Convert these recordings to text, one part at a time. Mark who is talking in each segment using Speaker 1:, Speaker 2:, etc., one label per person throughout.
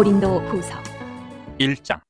Speaker 1: 고린도 후서
Speaker 2: 1장.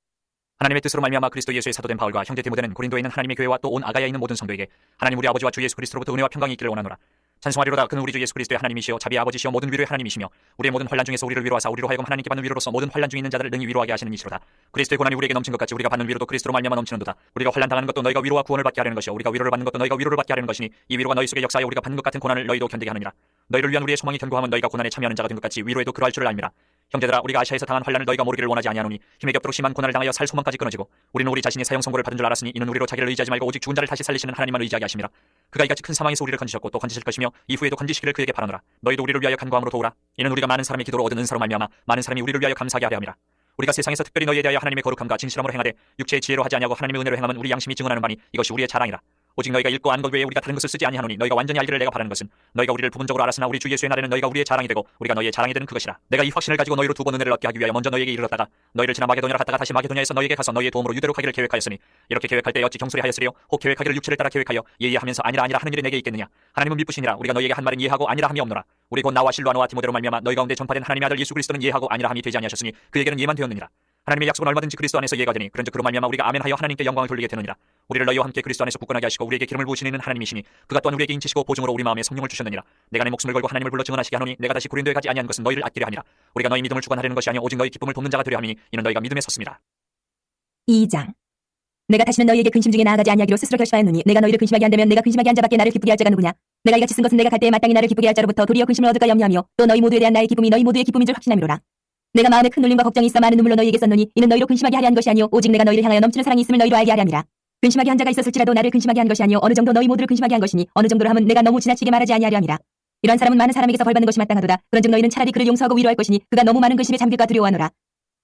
Speaker 2: 하나님의 뜻으로 말미암아 그리스도 예수의 사도된 바울과 형제 디모데는 고린도에 있는 하나님의 교회와 또 온 아가야에 있는 모든 성도에게 하나님 우리 아버지와 주 예수 그리스도로부터 은혜와 평강이 있기를 원하노라. 찬송하리로다. 그는 우리 주 예수 그리스도의 하나님이시요 자비의 아버지시요 모든 위로의 하나님이시며 우리의 모든 환난 중에서 우리를 위로하사 우리로 하여금 하나님께 받는 위로로서 모든 환난 중에 있는 자들을 능히 위로하게 하시는 이시로다. 그리스도의 고난이 우리에게 넘친 것 같이 우리가 받는 위로도 그리스도로 말미암아 넘치는도다. 우리가 환난 당하는 것도 너희가 위로와 구원을 받게 하려는 것이요 우리가 위로를 받는 것도 너희가 위로를 받게 하려는 것이니 이 위로가 너희 속에 역사하여 우리가 받는 것 같은 고난을 너희도 견디게 하느니라. 너희를 위한 우리의 소망이 견고함은 너희가 고난에 참여하는 자가 된 것 같이 위로에도 그러할 줄을 알미라. 형제들아, 우리가 아시아에서 당한 환난을 너희가 모르기를 원하지 아니하노니 힘에 겹도록 심한 고난을 당하여 살 소망까지 끊어지고 우리는 우리 자신이 사형 선고를 받은 줄 알았으니 이는 우리로 자기를 의지하지 말고 오직 죽은 자를 다시 살리시는 하나님만 의지하게 하심이라. 그가 이같이 큰 사망에서 우리를 건지셨고 또 건지실 것이며 이후에도 건지시기를 그에게 바라노라. 너희도 우리를 위하여 간구함으로 도우라. 이는 우리가 많은 사람의 기도로 얻은 은사로 말미암아 많은 사람이 우리를 위하여 감사하게 하려 함이라. 우리가 세상에서 특별히 너희에 대하여 하나님의 거룩함과 진실함으로 행하되 육체의 지혜로 하지 아니하고 하나님의 은혜로 행함은 우리 양심이 증언하는 바니 이것이 우리의 자랑이라. 오직 너희가 읽고 안 것 외에 우리가 다른 것을 쓰지 아니하노니 너희가 완전히 알기를 내가 바라는 것은 너희가 우리를 부분적으로 알았으나 우리 주 예수의 날에는 너희가 우리의 자랑이 되고 우리가 너희의 자랑이 되는 그것이라. 내가 이 확신을 가지고 너희로 두 번 은혜를 얻게 하기 위하여 먼저 너희에게 이르렀다가 너희를 지나 마게도냐로 갔다가 다시 마게도냐에서 너희에게 가서 너희의 도움으로 유대로 가기를 계획하였으니 이렇게 계획할 때 어찌 경솔히 하였으리요? 혹 계획하기를 육체를 따라 계획하여 예하면서 아니라 하는 일이 내게 있겠느냐? 하나님은 미쁘시니라. 우리가 너희에게 한 말은 예하고 아니라 함이 없노라. 우리 곧 나와 실로아노와 디모데로 말미암아 너희 가운데 전파된 하나님의 아들 예수 그리스도는 예하고 아니라 함이 되지 아니하셨으니 그에게는 예만 되었느니라. 하나님의 약속은 얼마든지 그리스도 안에서 예가 되니 그런즉 그로 말미암아 우리가 아멘하여 하나님께 영광을 돌리게 되느니라. 우리를 너희와 함께 그리스도 안에서 굳건하게 하시고 우리에게 기름을 부으시는 이는 하나님이시니 그가 또한 우리에게 인치시고 보증으로 우리 마음에 성령을 주셨느니라. 내가 내 목숨을 걸고 하나님을 불러 증언하시게 하노니 내가 다시 고린도에 가지 아니한 것은 너희를 아끼려 함이라. 우리가 너희 믿음을 주관하려는 것이 아니요 오직 너희 기쁨을 돕는 자가 되려 함이니 이는 너희가 믿음에 섰습니다.
Speaker 1: 2장. 내가 다시는 너희에게 근심 중에 나아가지 아니하기로 스스로 결심하였노니 내가 너희를 근심하게 한다면 내가 근심하게 한 자밖에 나를 기쁘게 할 자가 누구냐? 내가 이같이 쓴 것은 내가 갈 때에 마땅히 나를 기쁘게 할 자로부터 도리어 근심을 얻을까 염려하며 또 너희 모두에 대한 나의 기쁨이 너희 모두의 기쁨인 줄 확신함이로라. 내가 마음에 큰 놀림과 걱정이 있어 많은 눈물로 너희에게 썼노니 이는 너희로 근심하게 하려 한 것이 아니요 오직 내가 너희를 향하여 넘치는 사랑이 있음을 너희로 알게 하려 함이라. 근심하게 한 자가 있었을지라도 나를 근심하게 한 것이 아니요 어느 정도 너희 모두를 근심하게 한 것이니 어느 정도로 하면 내가 너무 지나치게 말하지 아니하려 함이라. 이러한 사람은 많은 사람에게서 벌받는 것이 마땅하도다. 그런즉 너희는 차라리 그를 용서하고 위로할 것이니 그가 너무 많은 근심에 잠길까 두려워하노라.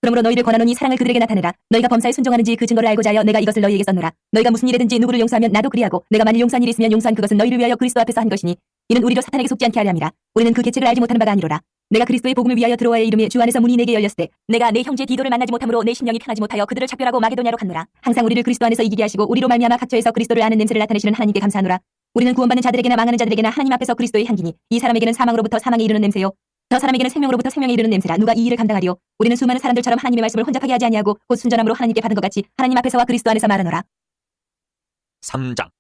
Speaker 1: 그러므로 너희를 권하노니 사랑을 그들에게 나타내라. 너희가 범사에 순종하는지 그 증거를 알고자 하여 내가 이것을 너희에게 썼노라. 너희가 무슨 일이든지 누구를 용서하면 나도 그리하고 내가 만일 용서한 일이 있으면 용서한 그것은 너희를 위하여 그리스도 앞에서 한 것이니 이는 우리로 사탄에게 속지 않게 하려 함이라. 우리는 그 계책을 알지 못하는 바가 아니로라. 내가 그리스도의 복음을 위하여 드로아의 이름에 주 안에서 문이 내게 열렸을 때 내가 내 형제 디도를 만나지 못함으로 내 심령이 편하지 못하여 그들을 작별하고 마게도냐로 갔노라. 항상 우리를 그리스도 안에서 이기게 하시고 우리로 말미암아 각처에서 그리스도를 아는 냄새를 나타내시는 하나님께 감사하노라. 우리는 구원받는 자들에게나 망하는 자들에게나 하나님 앞에서 그리스도의 향기니 이 사람에게는 사망으로부터 사망에 이르는 냄새요 저 사람에게는 생명으로부터 생명에 이르는 냄새라. 누가 이 일을 감당하리요? 우리는 수많은 사람들처럼 하나님의 말씀을 혼잡하게 하지 아니하고 곧 순전함으로 하나님께 받은 것 같이 하나님 앞에서와 그리스도 안에서 말하노라.
Speaker 2: 3장.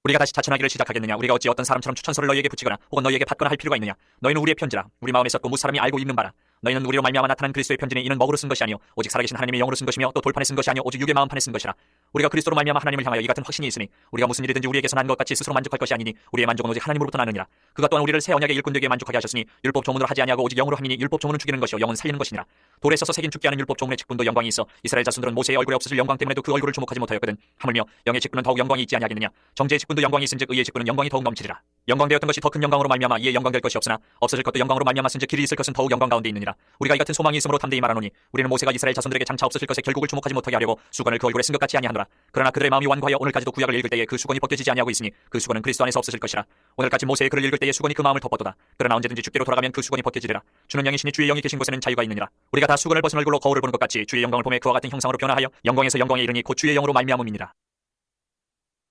Speaker 2: 우리가 다시 자천하기를 시작하겠느냐? 우리가 어찌 어떤 사람처럼 추천서를 너희에게 붙이거나 혹은 너희에게 받거나 할 필요가 있느냐? 너희는 우리의 편지라. 우리 마음에 썼고 무사람이 알고 읽는 바라. 너희는 우리로 말미암아 나타난 그리스도의 편지니 이는 먹으로 쓴 것이 아니요 오직 살아계신 하나님의 영으로 쓴 것이며 또 돌판에 쓴 것이 아니요 오직 육의 마음판에 쓴 것이라. 우리가 그리스도로 말미암아 하나님을 향하여 이 같은 확신이 있으니 우리가 무슨 일이든지 우리에게서 난 것 같이 스스로 만족할 것이 아니니 우리의 만족은 오직 하나님으로부터 나느니라. 그가 또한 우리를 새 언약의 일꾼되게 만족하게 하셨으니 율법 조문으로 하지 아니하고 오직 영으로 함이니 율법 조문은 죽이는 것이요 영은 살리는 것이니라. 돌에 써서 새긴 죽게 하는 율법 조문의 직분도 영광이 있어 이스라엘 자손들은 모세의 얼굴에 없어질 영광 때문에도 그 얼굴을 주목하지 못하였거든. 하물며 영의 직분은 더욱 영광이 있지 아니하겠느냐? 정죄의 직분도 영광이 있은즉 의의 직분은 영광이 더욱 넘치리라. 영광되었던 것이 더 큰 영광으로 말미암아 이에 영광될 것이 없으나 없어질 것도 영광으로 말미암았은즉 길이 있을 것은 더욱 영광 가운데 있느니라. 우리가 이 같은 소망이 있으므로 담대히 말하노니 우리는 모세가 이스라엘 자손들에게 장차 없어질 것에 결국을 주목하지 못하게 하려고 수건을 그 얼굴에 쓴 것 같이 아니하노라. 그러나 그들의 마음이 완고하여 오늘까지도 구약을 읽을 때에 그 수건이 벗겨지지 아니하고 있으니 그 수건은 그리스도 안에서 없어질 것이라. 오늘까지 모세의 글을 읽을 때에 수건이 그 마음을 덮었도다. 그러나 언제든지 주께로 돌아가면 그 수건이 벗겨지리라. 주는 영이시니 주의 영이 계신 곳에는 자유가 있느니라. 우리가 다 수건을 벗은 얼굴로 거울을 보는 것 같이 주의 영광을 보매 그와 같은 형상으로 변화하여 영광에서 영광에 이르니 곧 주의 영으로 말미암음이니라.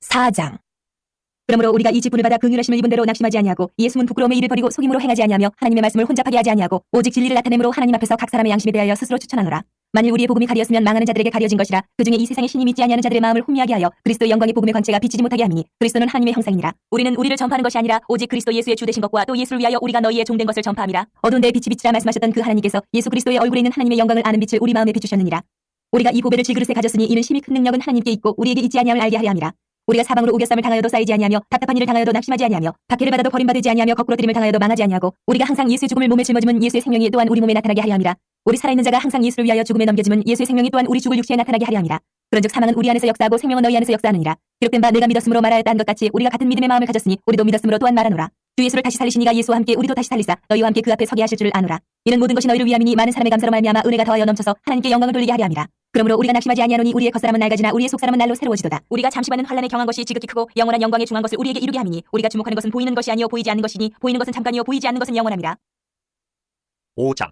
Speaker 1: 4장. 그러므로 우리가 이 직분을 받아 긍휼하심을 입은 대로 낙심하지 아니하고 이에 숨은 부끄러움의 일을 버리고 속임으로 행하지 아니하며 하나님의 말씀을 혼잡하게 하지 아니하고 오직 진리를 나타내므로 하나님 앞에서 각 사람의 양심에 대하여 스스로 추천하노라. 만일 우리의 복음이 가리었으면 망하는 자들에게 가려진 것이라. 그중에 이 세상에 신이 믿지 아니하는 자들의 마음을 혼미하게 하여 그리스도의 영광의 복음의 광채가 비치지 못하게 함이니 그리스도는 하나님의 형상이니라. 우리는 우리를 전파하는 것이 아니라 오직 그리스도 예수의 주 되신 것과 또 예수를 위하여 우리가 너희의 종된 것을 전파함이라. 어두운 데에 빛이 비치라 말씀하셨던 그 하나님께서 예수 그리스도의 얼굴에 있는 하나님의 영광을 아는 빛을 우리 마음에 비추셨느니라. 우리가 이 보배를 질그릇에 가졌으니 이는 심히 큰 능력은 하나님께 있고 우리에게 있지 아니함을 알게 하려 함이라. 우리가 사방으로 우겨쌈을 당하여도 쌓이지 아니하며 답답한 일을 당하여도 낙심하지 아니하며 박해를 받아도 버림받지 아니하며 거꾸로 들임을 당하여도 망하지 아니하고 우리가 항상 예수의 죽음을 몸에 짊어짐은 예수의 생명이 또한 우리 몸에 나타나게 하려 함이라. 우리 살아있는 자가 항상 예수를 위하여 죽음에 넘겨짐은 예수의 생명이 또한 우리 죽을 육체에 나타나게 하려 함이라. 그런즉 사망은 우리 안에서 역사하고 생명은 너희 안에서 역사하느니라. 기록된 바 내가 믿었으므로 말하였다 한 것 같이 우리가 같은 믿음의 마음을 가졌으니 우리도 믿었으므로 또한 말하노라. 주 예수를 다시 살리신 이가 예수와 함께 우리도 다시 살리사 너희와 함께 그 앞에 서게 하실 줄을 아노라. 이는 모든 것이 너희를 위함이니 많은 사람의 감사로 말미암아 은혜가 더하여 넘쳐서 하나님께 영광을 돌리게 하려 함이라. 그러므로 우리가 낙심하지 아니하노니 우리의 겉사람은 낡아지나 우리의 속사람은 날로 새로워지도다. 우리가 잠시 받는 환난에 경한 것이 지극히 크고 영원한 영광에 중한 것을 우리에게 이루게 함이니 우리가 주목하는 것은 보이는 것이 아니요 보이지 않는 것이니 보이는 것은 잠깐이요 보이지 않는 것은 영원함이라.
Speaker 2: 5장.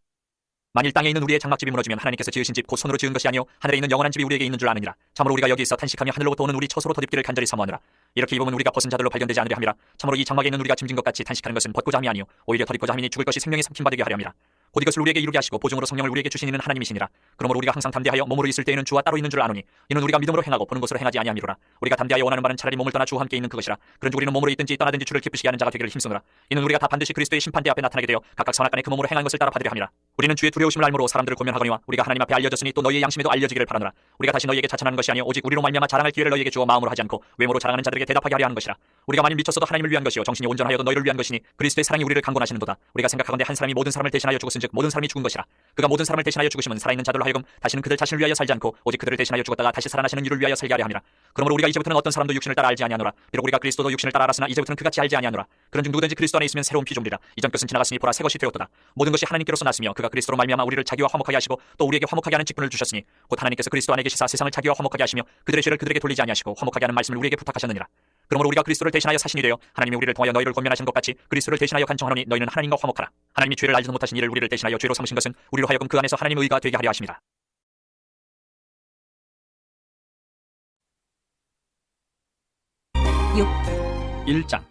Speaker 2: 만일 땅에 있는 우리의 장막집이 무너지면 하나님께서 지으신 집 곧 손으로 지은 것이 아니요 하늘에 있는 영원한 집이 우리에게 있는 줄 아느니라. 참으로 우리가 여기 있어 탄식하며 하늘로부터 오는 우리 처소로 덧입기를 간절히 사모하느라. 이렇게 입으면 우리가 벗은 자들로 발견되지 않으려 함이라. 참으로 이 장막에 있는 우리가 짐진 것 같이 탄식하는 것은 벗고자 함이 아니요 오히려 덧입고자 함이니 죽을 것이 생명에 삼킴 받게 하려 함이라. 곧 이것을 우리에게 이루게 하시고 보증으로 성령을 우리에게 주신 이는 하나님이시니라. 그러므로 우리가 항상 담대하여 몸으로 있을 때에는 주와 따로 있는 줄 아노니 이는 우리가 믿음으로 행하고 보는 것으로 행하지 아니함이로라. 우리가 담대하여 원하는 바는 차라리 몸을 떠나 주와 함께 있는 그것이라. 그런즉 우리는 몸으로 있든지 떠나든지 주를 기쁘시게 하는 자가 되기를 힘쓰노라. 이는 우리가 다 반드시 그리스도의 심판대 앞에 나타나게 되어 각각 선악간에 그 몸으로 행한 것을 따라 받으려 함이라. 우리는 주의 두려우심을 알므로 사람들을 권면하거니와 우리가 하나님 앞에 알려졌으니 또 너희의 양심에도 알려지기를 바라노라. 우리가 다시 너희에게 자찬하는 것이 아니요 오직 우리로 말미암아 자랑할 기회를 너희에게 주어 마음으로 하지 않고 외모로 자랑하는 자들에게 대답하게 하려 하는 것이라. 우리가 만일 미쳤어도 하나님을 위한 것이요 정신이 온전하여도 너희를 위한 것이니 그리스도의 사랑이 우리를 강권하시는도다. 우리가 생각하건대 한 사람이 모든 사람을 대신하여 죽었은즉 모든 사람이 죽은 것이라. 그가 모든 사람을 대신하여 죽으심은 살아있는 자들로 하여금 다시는 그들 자신을 위하여 살지 않고 오직 그들을 대신하여 죽었다가 다시 살아나시는 이를 위하여 살게 하려 함이라. 그러므로 우리가 이제부터는 어떤 사람도 육신을 따라 알지 아니하노라. 비록 우리가 그리스도도 육신을 따라 알았으나 이제부터는 그같이 알지 아니하노라. 그런즉 누구든지 그리스도 안에 있으면 새로운 피조물이라. 이전 것은 지나갔으니 보라 새 것이 되었도다. 모든 것이 하나님께로서 났으며 그가 그리스도로 말미암아 우리를 자기와 화목하게 하시고 또 우리에게 화목하게 하는 직분을 주셨으니 곧 하나님께서 그리스도 안에 계시사 세상을 자기와 화목하게 하시며 그들의 죄를 그들에게 돌리지 아니하시고 화목하게 하는 말씀을 우리에게 부탁하셨느니라. 그러므로 우리가 그리스도를 대신하여 사신이 되어 하나님이 우리를 통하여 너희를 권면하신 것 같이 그리스도를 대신하여 간청하노니 너희는 하나님과 화목하라. 하나님이 죄를 알지도 못하신 이를 우리를 대신하여 죄로 삼으신 것은 우리로 하여금 그 안에서 하나님의 의가 되게 하려 하심이라.
Speaker 1: 6.
Speaker 2: 1장.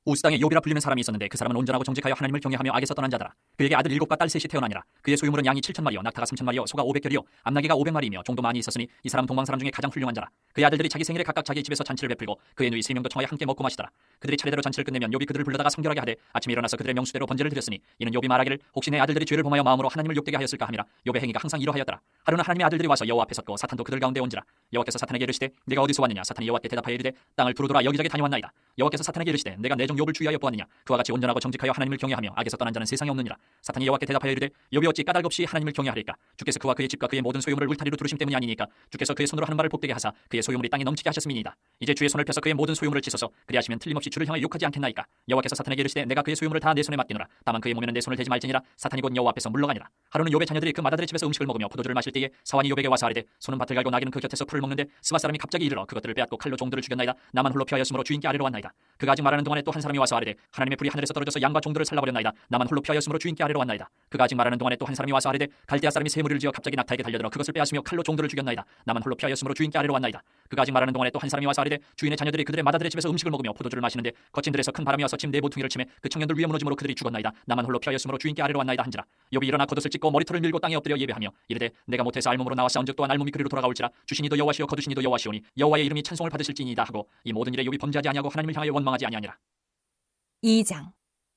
Speaker 2: 우스 땅에 욥이라 불리는 사람이 있었는데 그 사람은 온전하고 정직하여 하나님을 경외하며 악에서 떠난 자더라. 그에게 아들 7과 딸 3이 태어나니라. 그의 소유물은 양이 7,000마리요 낙타가 3,000마리요 소가 500결이요 암나귀가 500마리이며 종도 많이 있었으니 이 사람 동방 사람 중에 가장 훌륭한 자라. 그의 아들들이 자기 생일에 각각 자기 집에서 잔치를 베풀고 그의 누이 3명도 청하여 함께 먹고 마시더라. 그들이 차례대로 잔치를 끝내면 욥이 그들을 불러다가 성결하게 하되 아침에 일어나서 그들의 명수대로 번제를 드렸으니 이는 욥이 말하기를 혹시 내 아들들이 죄를 범하여 마음으로 하나님을 욕되게 하였을까 함이라. 욥의 행위가 항상 이러하였더라. 하루는 하나님의 아들들이 와서 여호와 앞에 섰고 사탄도 그들 가운데 온지라. 여호와께서 사탄에게 이르시되 네가 어디서 왔느냐. 사탄이 여호와께 대답하여 이르되 땅을 두루 돌아 여기저기 다녀왔나이다. 여호와께서 사탄에게 이르시되 내가 내 종 욥을 주의하여 보았느냐. 그와 같이 온전하고 정직하여 하나님을 경외하며 악에서 떠난 자는 세상에 없느니라. 사탄이 여호와께 대답하여 이르되 욥이 어찌 까닭 없이 하나님을 경외하리까. 주께서 그와 그의 집과 그의 모든 소유물을 울타리로 두르심 때문이 아니니까. 주께서 그의 손으로 하는 바를 복되게 하사 그의 소유물이 땅에 넘치게 하셨음이니이다. 이제 주의 손을 펴서 그의 모든 소유물을 찢어서 그리하시면 틀림없이 주를 향하여 욕하지 않겠나이까. 여호와께서 사탄에게 이르시되 내가 그의 소유물을 다 내 손에 맡기노라. 다만 그의 몸에는 내 손을 대지 말지니라. 사탄이 곧 여호와 앞에서 물러가니라. 하루는 욥의 자녀들이 그 맏아들의 집에서 음식을 먹으며 포도주를 마실 때에 사환이 욥에게 와서 아뢰되 소는 밭을 갈고 나귀는 그 곁에서 풀을 먹는데 스바 사람이 갑자기 이르러 그것들을 빼앗고 칼로 종들을 죽였나이다. 나만 홀로 피하였으므로 주인께 아뢰러 왔나이다. 그가 아직 말하는 동안에 또 한 사람이 와서 아뢰되 하나님의 불이 하늘에서 떨어져서 양과 종들을 살라버렸나이다. 나만 홀로 피하였으므로 주인께 아뢰러 왔나이다. 그가 아직 말하는 동안에 또 한 사람이 와서 아뢰되 갈대아 사람이 새 무리를 지어 갑자기 낙타에게 달려들어 그것을 빼앗으며 칼로 종들을 죽였나이다. 나만 홀로 피하였으므로 주인께 아뢰러 왔나이다. 그가 아직 말하는 동안에 또 한 사람이 와서 아뢰되 주인의 자녀들이 그들의 맏아들의 집에서 음식을 먹으며 포도주를 마시는데 거친들에서 큰 바람이 와서 집 네 모퉁이를 치매 그 청년들 위에 무너짐으로 그들이 죽었나이다. 나만 홀로 피하였으므로 주인께 아뢰러 왔나이다 한지라. 욥이 일어나 겉옷을 찢고 머리털을 밀고 땅에 엎드려 예배하며 이르되 내가 못해서 알몸으로 나와 싸운즉 또한 알몸이 그리로 돌아가올지라. 주신이도 여호와시요 거두신이도 여호와시오니 여호와의 이름이 찬송을 받으실지니이다 하고 이 모든 일에 욥이 범죄하지 아니하고 하나님을 향하여 원망하지 아니하니라.
Speaker 1: 2장.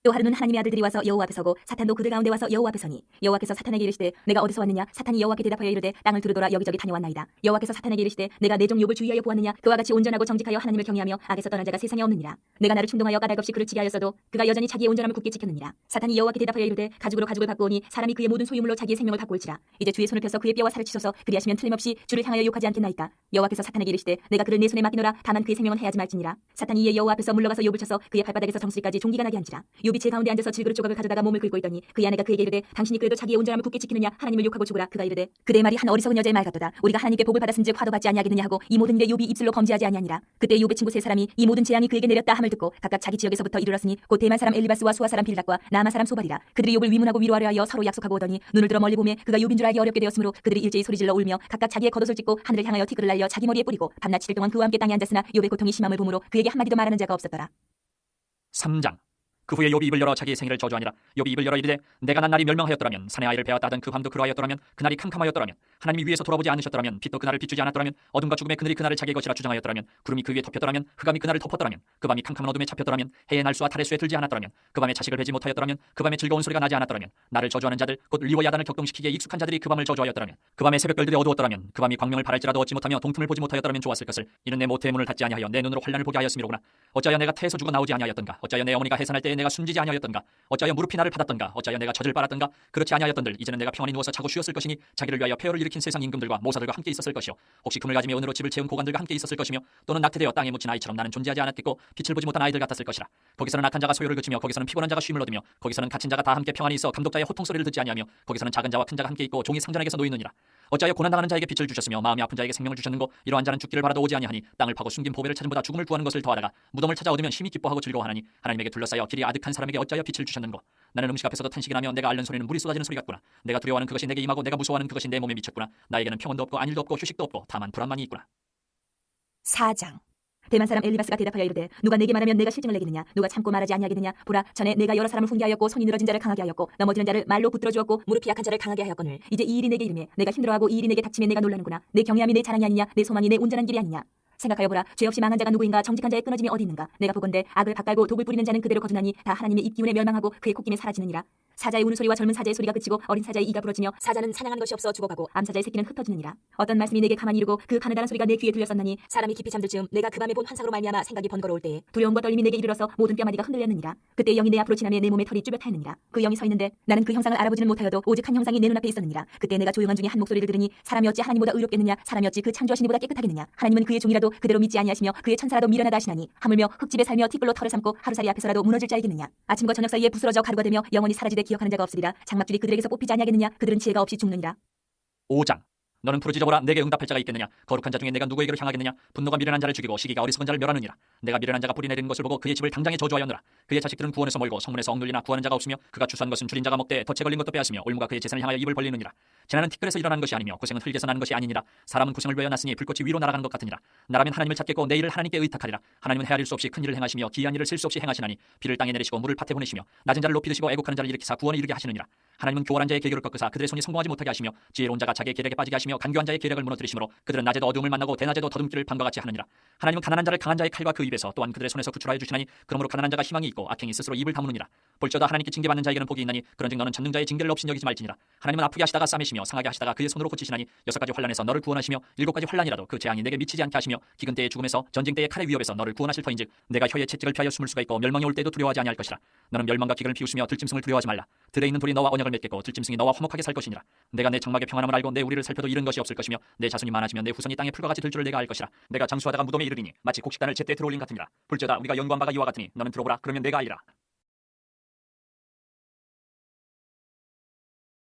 Speaker 1: 또 하루는 하나님의 아들들이 와서 여호와 앞에 서고 사탄도 그들 가운데 와서 여호와 앞에 서니 여호와께서 사탄에게 이르시되 내가 어디서 왔느냐. 사탄이 여호와께 대답하여 이르되 땅을 두루 돌아 여기저기 다녀왔나이다. 여호와께서 사탄에게 이르시되 내가 내 종 욥을 주의하여 보았느냐. 그와 같이 온전하고 정직하여 하나님을 경외하며 악에서 떠난 자가 세상에 없느니라. 내가 나를 충동하여 까닭 없이 그를 치게 하였어도 그가 여전히 자기의 온전함을 굳게 지켰느니라. 사탄이 여호와께 대답하여 이르되 가죽으로 가죽을 바꾸오니 사람이 그의 모든 소유물로 자기의 생명을 바꿀 지라. 이제 주의 손을 펴서 그의 뼈와 살을 치소서 그리하시면 틀림없이 주를 향하여 욕하지 않겠나이까. 여호와께서 사탄에게 이르시되 내가 그를 내 손에 맡기노라. 다만 그의 생명은 해하지 말지니라. 사탄이 이에 여호와 앞에서 물러가서 욥을 쳐서 그의 발바닥에서 정수리까지 종기가 나게 한지라. 욥이 제 가운데 앉아서 질그릇 조각을 가져다가 몸을 긁고 있더니 그의 아내가 그에게 이르되 당신이 그래도 자기의 온전함을 굳게 지키느냐. 하나님을 욕하고 죽으라. 그가 이르되 그대의 말이 한 어리석은 여자의 말 같도다. 우리가 하나님께 복을 받았은즉 화도 받지 아니하겠느냐 하고 이 모든 일에 욥이 입술로 범죄하지 아니하니라. 그때 욥의 친구 세 사람이 이 모든 재앙이 그에게 내렸다 함을 듣고 각각 자기 지역에서부터 이르렀으니 곧 대만 사람 엘리바스와 수아 사람 빌닷과 나아마 사람 소발이라. 그들이 욥을 위문하고 위로하려 하여 서로 약속하고 오더니 눈을 들어 멀리 보매 그가 욥인 줄 알기 어렵게 되었으므로 그들이 일제히 소리질러 울며 각각 자기의 겉옷을 찢고 하늘을 향하여 티그를 날려 자기 머리에 뿌리고 밤낮 7일 동안 그와 함께 땅에 앉았으나 욥의 고통이 심함을 보므로 그에게 한마디도 말하는 자가 없었더라.
Speaker 2: 3장. 그 후에 욥이 입을 열어 자기의 생일을 저주하니라. 욥이 입을 열어 이르되 내가 난 날이 멸망하였더라면 산에 아이를 배웠다 하던 그 밤도 그러하였더라면 그날이 캄캄하였더라면 하나님이 위에서 돌아보지 않으셨더라면 빛도 그날을 비추지 않았더라면 어둠과 죽음의 그늘이 그날을 자기의 것이라 주장하였더라면 구름이 그 위에 덮였더라면 흑암이 그날을 덮었더라면 그 밤이 캄캄한 어둠에 잡혔더라면 해의 날수와 달의 수에 들지 않았더라면 그 밤에 자식을 베지 못하였더라면 그 밤에 즐거운 소리가 나지 않았더라면 나를 저주하는 자들 곧 리와 야단을 격동시키기에 익숙한 자들이 그 밤을 저주하였더라면 그 밤에 새벽별들이 어두웠더라면 그 밤이 광명을 바랄지라도 얻지 못하며 동틈을 보지 못하였더라면 좋았을 것을. 이는 내 모태의 문을 닫지 아니하여 내 눈으로 환난을 보게 하였음이로구나. 어찌하여 내가 태에서 죽어 나오지 아니하였던가. 어찌하여 내 어머니가 해산할 때에 내가 숨지지 아니하였던가. 어찌하여 무릎이 나를 받았던가. 어찌하여 내가 젖을 빨았던가. 그렇지 아니하였던들 이제는 내가 평안히 누워서 자고 쉬었을 것이니 자기를 위하여 폐허를 일으킨 세상 임금들과 모사들과 함께 있었을 것이요 혹시 금을 가지며 은으로 집을 채운 고관들과 함께 있었을 것이며 또는 낙태되어 땅에 묻힌 아이처럼 나는 존재하지 않았겠고 빛을 보지 못한 아이들 같았을 것이라. 거기서는 악한 자가 소요를 그치며 거기서는 피곤한 자가 쉼을 얻으며 거기서는 갇힌 자가 다 함께 평안히 있어 감독자의 호통 소리를 듣지 아니하며 거기서는 작은 자와 큰 자가 함께 있고 종이 상전에게서 놓이느니라. 어찌하여 고난당하는 자에게 빛을 주셨으며 마음이 아픈 자에게 생명을 주셨는고. 이러한 자는 죽기를 바라도 오지 아니하니 땅을 파고 숨긴 보배를 찾음보다 죽음을 구하는 것을 더하다가 무덤을 찾아 얻으면 심히 기뻐하고 즐거워하나니 하나님에게 둘러싸여 길이 아득한 사람에게 어찌하여 빛을 주셨는고. 나는 음식 앞에서도 탄식이 나며 내가 앓는 소리는 물이 쏟아지는 소리 같구나. 내가 두려워하는 그것이 내게 임하고 내가 무서워하는 그것이 내 몸에 미쳤구나. 나에게는 평온도 없고 안일도 없고 휴식도 없고 다만 불안만이 있구나.
Speaker 1: 4장. 대만 사람 엘리바스가 대답하여 이르되 누가 내게 말하면 내가 실증을 내겠느냐 누가 참고 말하지 아니하겠느냐 보라 전에 내가 여러 사람을 훈계하였고 손이 늘어진 자를 강하게 하였고 넘어지는 자를 말로 붙들어 주었고 무릎이 약한 자를 강하게 하였거늘 이제 이 일이 내게 이르매 내가 힘들어하고 이 일이 내게 닥치면 내가 놀라는구나. 내 경외함이 내 자랑이 아니냐 내 소망이 내 온전한 길이 아니냐. 생각하여 보라 죄 없이 망한 자가 누구인가 정직한 자의 끊어짐이 어디 있는가. 내가 보건대 악을 밭갈고 독을 뿌리는 자는 그대로 거두나니 다 하나님의 입 기운에 멸망하고 그의 콧김에 사라지느니라. 사자의 우는 소리와 젊은 사자의 소리가 그치고 어린 사자의 이가 부러지며 사자는 사냥하는 것이 없어 죽어가고 암사자의 새끼는 흩어지느니라. 어떤 말씀이 내게 가만히 이르고 그 가느다란 소리가 내 귀에 들렸었나니 사람이 깊이 잠들 즈음 내가 그 밤에 본 환상으로 말미암아 생각이 번거로울 때에 두려움과 떨림이 내게 이르러서 모든 뼈마디가 흔들렸느니라. 그때 영이 내 앞으로 지나며 내 몸에 털이 쭈뼛하였느니라. 그 영이 서 있는데 나는 그 형상을 알아보지는 못하여도 오직 한 형상이 내 눈앞에 있었느니라. 그때 내가 조용한 중에 한 목소리를 들으니 사람이 어찌 하나님보다 의롭겠느냐 사람이 어찌 그 창조하신 이보다 깨끗하겠느냐. 하나님은 그의 종이라도 그대로 믿지 아니하시며 그의 천사라도 미련하다 하시나니 하물며 흙집에 살며 티끌로 털을 삼고 하루살이 앞에서라도 무너질 자이겠느냐. 아침과 저녁 사이에 부스러져 가루가 되며 영원히 사라지되 기억하는 자가 없으리라. 장막줄이 그들에게서 뽑히지 아니하겠느냐. 그들은 지혜가 없이 죽느니라.
Speaker 2: 5장. 너는 부르짖어보라. 내게 응답할 자가 있겠느냐. 거룩한 자 중에 내가 누구에게로 향하겠느냐. 분노가 미련한 자를 죽이고 시기가 어리석은 자를 멸하느니라. 내가 미련한 자가 뿌리 내리는 것을 보고 그의 집을 당장에 저주하였노라. 그의 자식들은 구원에서 멀고 성문에서 억눌리나 구하는 자가 없으며 그가 추수한 것은 줄인 자가 먹되 덫에 걸린 것도 빼앗으며 올무가 그의 재산을 향하여 입을 벌리느니라. 재난은 티끌에서 일어나는 것이 아니며 고생은 흙에서 나는 것이 아니니라. 사람은 고생을 위하여 났으니 불꽃이 위로 날아가는 것 같으니라. 나라면 하나님을 찾겠고 내 일을 하나님께 의탁하리라. 하나님은 헤아릴 수 없이 큰 일을 행하시며 기이한 일을 셀 수 없이 행하시나니 비를 땅에 내리시고 물을 밭에 보내시며 낮은 자를 높이 드시고 애곡하는 자를 일으키사 구원을 이루게 하시느니라. 하나님은 교활한 자의 계교를 꺾으사 그들의 손이 성공하지 못하게 하시며 지혜로운 자가 자기의 계략에 빠지게 하시며 간교한 자의 계략을 무너뜨리시므로 그들은 낮에도 어두움을 만나고 대낮에도 더듬기를 밤과 같이 하느니라. 하나님은 가난한 자를 강한 자의 칼과 그 입에서 또한 그들의 손에서 구출하여 주시나니 그러므로 가난한 자가 희망이 있고 악행이 스스로 입을 다무느니라. 볼지어다 하나님께 징계받는 자에게는 복이 있나니 그런즉 너는 전능자의 징계를 없인 여기지 말지니라. 하나님은 아프게 하시다가 싸매시며 상하게 하시다가 그의 손으로 고치시나니 6가지 환난에서 너를 구원하시며 7가지 환난이라도 그 재앙이 내게 미치지 않게 하시며 기근 때의 죽음에서 전쟁 때의 칼의 위협에서 너를 구원하실 터인즉 내가 혀의 채찍을 피하여 숨을 수가 있고 멸망이 올 때도 두려워하지 아니할 것이라. 너는 멸망과 기근을 피우시며 들짐승을 두려워하지 말라. 들에 있는 돌이 너와 언약을 맺겠고 들짐승이 너와 화목하게 살 것이니라. 내가 내 장막의 평안함을 알고 내 우리를 살펴도 잃은 것이 없을 것이며 내 자손이 많아지면 내 후손이 땅에 풀과 같이 될 줄을 내가 알 것이라. 내가 장수하다가 무덤에 이르리니 마치 곡식단을 제때 들어올린 같으니라. 볼지어다 우리가 연구한 바가 이와 같으니 너는 들어보라. 그러면 내가 알리라.